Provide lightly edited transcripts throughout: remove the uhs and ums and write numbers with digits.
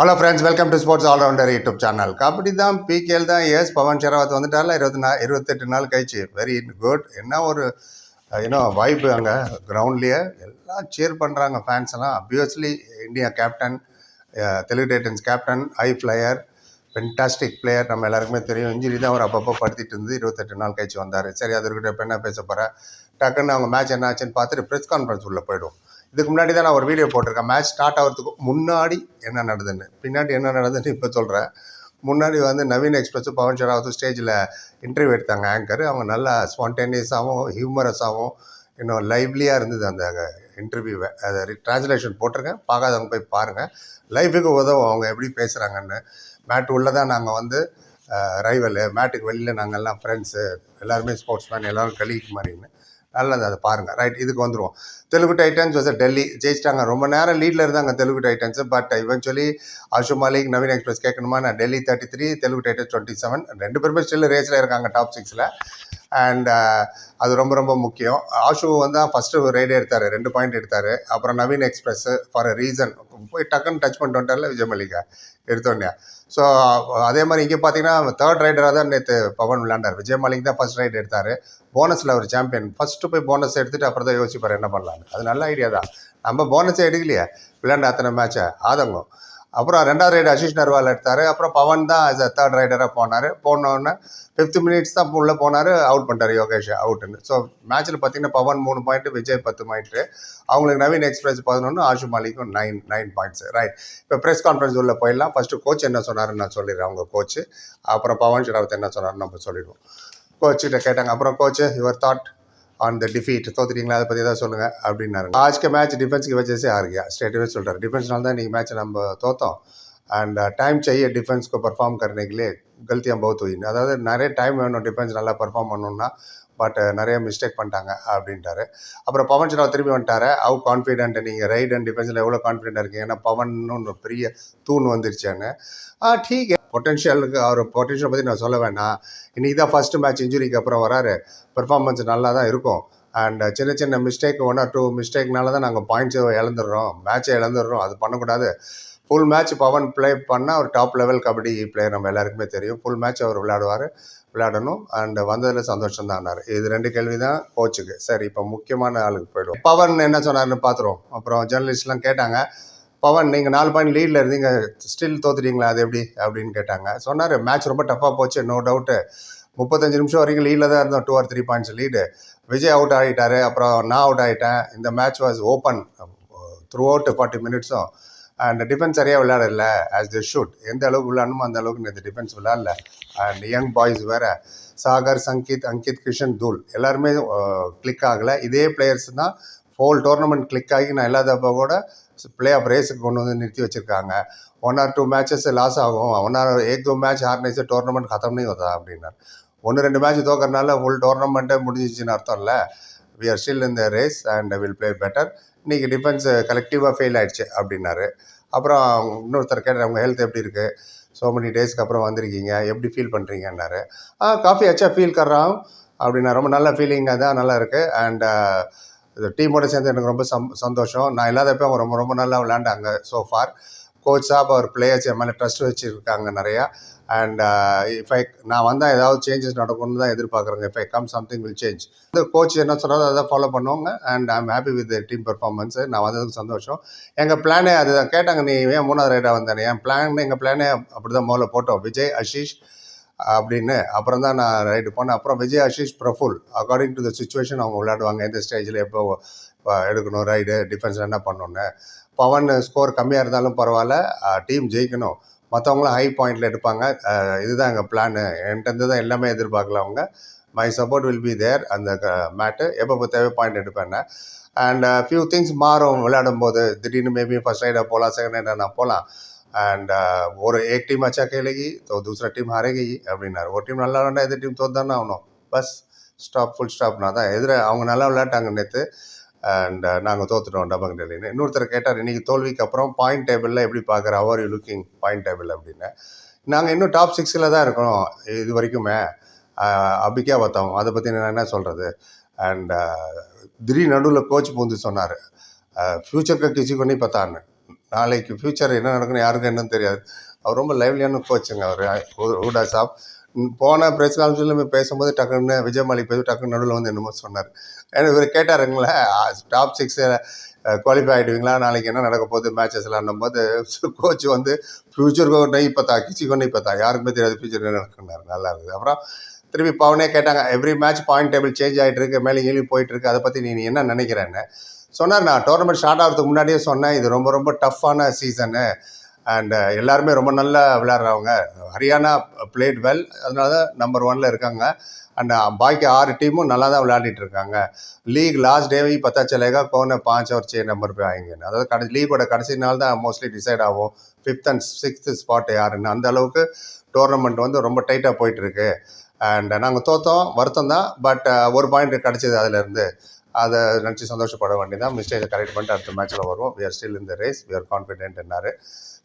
Hello friends, welcome to sports allrounder YouTube channel. Kabaddi தான் PKL தான். S, Pawan Sherawat வந்துட்டார்ல 28 நாள் கழிச்சு. Very good. என்ன ஒரு வைப் அங்கே கிரவுண்ட்லேயே எல்லாம் சேர் பண்ணுறாங்க. ஃபேன்ஸ் எல்லாம் obviously India captain, Telugu Titans captain, high flyer, fantastic player. நம்ம எல்லாருக்குமே தெரியும். இன்ஜுரி தான் அவர் அப்பப்போ படுத்திட்டு இருந்து 28 நாள் கழிச்சு வந்தார். சரி, அது இருக்கட்டும். இப்போ என்ன பேச போகிறேன், டக்குன்னு அவங்க மேட்ச் என்ன ஆச்சுன்னு பார்த்துட்டு ப்ரெஸ் கான்ஃபரன்ஸ் உள்ளே போய்டும். இதுக்கு முன்னாடி தான் நான் ஒரு வீடியோ போட்டிருக்கேன், மேட்ச் ஸ்டார்ட் ஆகிறதுக்கு முன்னாடி என்ன நடந்ததுன்னு. பின்னாடி என்ன நடந்ததுன்னு இப்போ சொல்கிறேன். முன்னாடி நவீன் எக்ஸ்பிரஸும் பவன் ஷெராவத்தும் ஸ்டேஜில் இன்டர்வியூ எடுத்தாங்க ஆங்கர். அவங்க நல்லா ஸ்பான்டேனியஸாகவும் ஹியூமரஸாகவும் இன்னும் லைவ்லியாக இருந்தது அந்த இன்டர்வியூவை. அதை ட்ரான்ஸ்லேஷன் போட்டிருக்கேன், பார்க்காதவங்க போய் பாருங்கள். லைஃபுக்கு உதவும் அவங்க எப்படி பேசுகிறாங்கன்னு. மேட் உள்ளே தான் நாங்கள் ரைவலு, மேட்டுக்கு வெளியில் நாங்கள் எல்லாம் ஃப்ரெண்ட்ஸு, எல்லாருமே ஸ்போர்ட்ஸ் மேன், எல்லோரும் கலீக் மாதிரின்னு. நல்லது, அதை பாருங்கள். ரைட், இதுக்கு வந்துடுவோம். தெலுங்கு டைட்டன்ஸ் டெல்லி ஜெயிச்சிட்டாங்க. ரொம்ப நேரம் லீடில் இருந்தாங்க Telugu Titans. But eventually Ashu Malik, Naveen express கேட்கணுமா, நான் டெல்லி 33, தெலுங்கு டைட்டன்ஸ் 27. ரெண்டு பேருமே ஸ்டில் ரேஸில் இருக்காங்க டாப் 6. அண்ட் அது ரொம்ப ரொம்ப முக்கியம். ஆஷு ஃபஸ்ட்டு ரைடு எடுத்தார், 2 பாயிண்ட் எடுத்தார். அப்புறம் Naveen express for a reason போய் டக்குன்னு டச் பண்ணிட்டு வந்துட்டார்ல விஜய் மல்லிகா எடுத்தோடனே. ஸோ அதே மாதிரி இங்கே பார்த்தீங்கன்னா தேர்ட் ரைடராக தான் நேற்று பவன் விளையாண்டார். விஜய் மாலிக் தான் ஃபஸ்ட் ரைடு எடுத்தார். போனஸில் ஒரு சாம்பியன். ஃபஸ்ட்டு போய் போனஸ் எடுத்துகிட்டு அப்புறம் தான் யோசிப்பார் என்ன பண்ணலான்னு. அது நல்ல ஐடியா தான். நம்ம போனஸே எடுக்கலையே, விளையாண்ட அத்தனை மேட்சை ஆதங்கம். அப்புறம் 2வது ரைடு ஆஷிஷ் நர்வால் எடுத்தார். அப்புறம் பவன் தான் ஆஸ் அ தேர்ட் ரைடராக போனார். போனோடனே 5th மினிட்ஸ் தான் உள்ளே போனார், அவுட் பண்ணிட்டார் யோகேஷ் அவுட்டுன்னு. ஸோ மேட்ச்சில் பார்த்தீங்கன்னா பவன் 3 பாயிண்ட்டு, விஜய் 10 பாயிண்ட்டு. அவங்களுக்கு நவீன் எக்ஸ்பிரஸ் 11, ஆஷு மாலிக்கும் 9 பாயிண்ட்ஸ். ரைட், இப்போ ப்ரெஸ் கான்ஃபரன்ஸ் உள்ளே போயிடலாம். ஃபஸ்ட்டு கோச் என்ன சொன்னார்ன்னு நான் சொல்லிடுறேன். அவங்க கோச்சு, அப்புறம் பவன் ஷெராவத் என்ன சொன்னார்னு நம்ம சொல்லிடுவோம். கோச்சுக்கிட்ட கேட்டாங்க. அப்புறம் coach, your thought on the defeat, தோத்துட்டீங்களா, அதை பற்றி ஏதாவது சொல்லுங்கள் அப்படின்னாரு. ஆஜ்க்கு மேட்ச் டிஃபென்ஸ் की वजह से हार गया, स्ट्रेटवे சொல்கிறார். டிஃபென்ஸ்னால தான் இன்றைக்கி மேட்ச் நம்ம தோத்தோம். அண்ட் டைம் चाहिए डिफेंस को परफॉर्म करने के लिए, गलतियाँ बहुत हुई. அதாவது நிறைய டைம் வேணும் டிஃபென்ஸ் நல்லா பர்ஃபார்ம் பண்ணணுன்னா. பட் நிறைய மிஸ்டேக் பண்ணிட்டாங்க அப்படின்ட்டாரு. அப்புறம் பவன் ஷெராவத் திரும்பி வந்துட்டார். ஹவு கான்ஃபிடென்ட் நீங்கள் ரைட் அண்ட் டிஃபென்ஸில் எவ்வளோ கான்ஃபிடென்ட்டாக இருக்கீங்க, ஏன்னா பவன்னு ஒரு பெரிய தூண் வந்துருச்சான்னு. ठीक है, பொட்டென்ஷியலுக்கு அவர் பொட்டென்ஷியல் பற்றி நான் சொல்ல வேணாம். இன்றைக்கி தான் ஃபஸ்ட்டு மேட்ச், இன்ஜுரிக்கு அப்புறம் வராரு. பெர்ஃபார்மன்ஸ் நல்லா தான் இருக்கும். அண்ட் சின்ன சின்ன மிஸ்டேக், 1 or 2 மிஸ்டேக்னால தான் நாங்கள் பாயிண்ட்ஸை இழந்துடுறோம், மேட்சை இழந்துடுறோம். அது பண்ணக்கூடாது. ஃபுல் மேட்ச் பவன் ப்ளே பண்ணால் ஒரு டாப் லெவல் கபடி பிளேயர், நம்ம எல்லாருக்குமே தெரியும். ஃபுல் மேட்ச் அவர் விளையாடணும். அண்ட் வந்ததில் சந்தோஷம் தான்னார். இது 2 கேள்வி தான் கோச்சுக்கு. சரி, இப்போ முக்கியமான ஆளுக்கு போய்டும். பவன் என்ன சொன்னார்னு பார்த்துருவோம். அப்புறம் ஜேர்னலிஸ்ட்லாம் கேட்டாங்க, பவன் நீங்கள் 4 பாயிண்ட் லீடில் இருந்தீங்க, ஸ்டில் தோத்துட்டீங்களா, அது எப்படி அப்படின்னு கேட்டாங்க. சொன்னார், மேட்ச் ரொம்ப டஃப்பாக போச்சு, நோ டவுட்டு. 35 நிமிஷம் வரைக்கும் லீடில் தான் இருந்தோம், 2 or 3 points lead. Vijay out ஆகிட்டார், அப்புறம் நான் அவுட் ஆகிட்டேன். இந்த match was open throughout 40 மினிட்ஸும். அண்ட் டிஃபென்ஸ் சரியாக விளையாடல, ஆஸ் தி ஷுட். எந்த அளவுக்கு விளையாடணுமோ அந்த அளவுக்கு நேற்று டிஃபென்ஸ் விளையாடல. அண்ட் யங் பாய்ஸ் வேறு, சாகர், சங்கீத், அங்கித், கிஷன், தூல் எல்லாருமே கிளிக் ஆகலை. இதே பிளேயர்ஸ் தான் ஹோல் டோர்னமெண்ட் கிளிக் ஆகி நான் இல்லாதப்போ கூட प्ले ऑफ रेस को निर्ती वச்சிருக்காங்க. 1 or 2 मैचेस लॉस ஆகும், 1 or 1-2 मैच हारने से टूर्नामेंट खत्म नहीं होता அப்படின்னா. 1-2 மேட்ச் தோக்கறனால ஃபுல் டோர்னமெண்ட்டே முடிஞ்சிச்சுன்னு அர்த்தம் இல்லை. We are still in the race and will play better. இன்றைக்கி டிஃபென்ஸ் கலெக்டிவாக ஃபெயில் ஆகிடுச்சு அப்படின்னாரு. அப்புறம் இன்னொருத்தர் கேட்டார், உங்கள் ஹெல்த் எப்படி இருக்குது, ஸோ மெனி டேஸ்க்கு அப்புறம் வந்திருக்கீங்க, எப்படி ஃபீல் பண்ணுறீங்கன்னாரு. காஃபி அச்சா ஃபீல் கர்றான் அப்படின்னா. ரொம்ப நல்ல ஃபீலிங்காக தான், நல்லா இருக்குது. அண்ட் டீமோட சேர்ந்து எனக்கு ரொம்ப சந்தோஷம். நான் இல்லாதப்போ அவங்க ரொம்ப ரொம்ப நல்லா விளையாண்டாங்க ஸோ ஃபார். கோச் சாப் அவர் பிளேயர்ஸ் என் மேலே ட்ரஸ்ட் வச்சுருக்காங்க நிறையா. அண்ட் நான் வந்தால் ஏதாவது சேஞ்சஸ் நடக்கும்னு தான் எதிர்பார்க்குறேங்க. If I come something will change. Coach என்ன சொன்னாரோ அதை ஃபாலோ பண்ணுவாங்க. And I am happy with team performance. நான் வந்ததுக்கு சந்தோஷம். எங்கள் பிளானே அதுதான். கேட்டாங்க, நீ ஏன் 3வது ரைடாக வந்தேன். எங்கள் பிளானே அப்படி தான் முதல்ல போட்டோம், விஜய், ஆஷிஷ் அப்படின்னு. அப்புறம் தான் நான் ரைடு போனேன். அப்புறம் Vijay, Ashish, Praful according to the situation அவங்க விளையாடுவாங்க, எந்த ஸ்டேஜில் எப்போ எடுக்கணும் ரைடு, டிஃபென்ஸில் என்ன பண்ணணுன்னு. பவன் ஸ்கோர் கம்மியாக இருந்தாலும் பரவாயில்ல, டீம் ஜெயிக்கணும். மற்றவங்களும் ஹை பாயிண்டில் எடுப்பாங்க. இதுதான் எங்கள் பிளானு. என்கிட்ட தான் எல்லாமே எதிர்பார்க்கல அவங்க. My support will be there. அந்த மேட்டு எப்போ தேவை பாயிண்ட் எடுப்பேன். அண்ட் ஃபியூ திங்ஸ் மாறும் விளையாடும் போது. திடீர்னு மேபி ஃபஸ்ட் ரைடாக போகலாம், செகண்ட் ரைடாக நான் போகலாம். एंड और एक टीम अच्छा खेलेगी तो दूसरा टीम हारेगी அப்படின்னாரு. ஒரு டீம் நல்லா விளையாண்டா எதிர் டீம் தோத்தானே ஆகணும். பஸ் ஸ்டாப், ஃபுல் ஸ்டாப்னா தான். அவங்க நல்லா விளையாட்டாங்க நேற்று. அண்ட் நாங்கள் தோத்துட்டோம் டபங் டெல்லின்னு. இன்னொருத்தர் கேட்டார், இன்றைக்கி தோல்விக்கு அப்புறம் பாயிண்ட் டேபிளில் எப்படி பார்க்குற, அவர் யூ லுக்கிங் பாயிண்ட் டேபிள் அப்படின்னு. நாங்கள் இன்னும் டாப் 6 தான் இருக்கணும் இது வரைக்குமே. அபிக்கா பார்த்தோம், அதை பற்றி நான் என்ன சொல்கிறது. அண்ட் திடீர் நடுவில் கோச் பூந்து சொன்னார், ஃப்யூச்சருக்கு கிசி கொண்டு பத்தான்னு. நாளைக்கு ஃப்யூச்சர் என்ன நடக்குன்னு யாருக்கும் என்னன்னு தெரியாது. அவர் ரொம்ப லைவ்லியான கோச்சுங்க அவர் ஹூடா சாப். போன ப்ரெஸ் கான்ஃபரன்ஸில் பேசும்போது டக்குன்னு விஜய் மாலிக் பேசி டக்குன்னு நடுவில் வந்து என்னமோ சொன்னார். ஏன்னா இவர் கேட்டாருங்களே டாப் 6 குவாலிஃபை ஆகிடுவீங்களா, நாளைக்கு என்ன நடக்க போகுது மேட்சஸ்லாம் போது கோச் வந்து ஃப்யூச்சருக்கு नहीं पता किसी को नहीं पता, யாருக்குமே தெரியாது ஃபியூச்சர் என்ன நடக்குன்னாரு. நல்லா இருக்குது. அப்புறம் திருப்பி பவனே கேட்டாங்க, every match point table change ஆகிட்டு இருக்கு, மேலே கீழே போயிட்டு இருக்கு, அதை பற்றி நீ என்ன நினைக்கிறேன்னு சொன்னார். நான் டோர்னமெண்ட் ஸ்டார்ட் ஆகிறதுக்கு முன்னாடியே சொன்னேன், இது ரொம்ப ரொம்ப டஃப்பான சீசனு அண்ட் எல்லாருமே ரொம்ப நல்லா விளையாடுறவங்க. ஹரியானா பிளேட் வெல், அதனால தான் நம்பர் 1 இருக்காங்க. அண்ட் பாக்கி 6 டீமும் நல்லா தான் விளையாடிட்டு இருக்காங்க. लीग लास्ट डे ही पता चलेगा कौन 5 और 6 नंबर पे आएंगे. அதாவது லீகோட கடைசி நாள் தான் மோஸ்ட்லி டிசைட் ஆகும் 5th and 6th ஸ்பாட் யாருன்னு. அந்த அளவுக்கு டோர்னமெண்ட் வந்து ரொம்ப டைட்டாக போயிட்டுருக்கு. அண்ட் நாங்கள் தோற்றோம், வருத்தம் தான். பட் ஒரு பாயிண்ட் கிடச்சிது அதிலேருந்து. அதை நினச்சி சந்தோஷப்பட வேண்டியதான். மிஸ்டேக்கை கரெக்ட் பண்ணிட்டு அடுத்த மேட்ச்சில் வருவோம். We are still in the race, we are confident என்னாரு.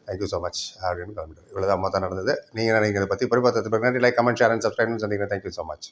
தேங்க்யூ ஸோ மச் அப்படின்னு கிளம்பிட்டு இவ்வளோதான் மொத்தம் நடந்தது. நீங்கள் இதை பற்றி பரிபார்த்தது நன்றி. லைக், கமெண்ட், ஷேர் அண்ட் சப்ஸ்கிரைப்னு சொன்னீங்கன்னா தேங்க்யூ ஸோ மச்.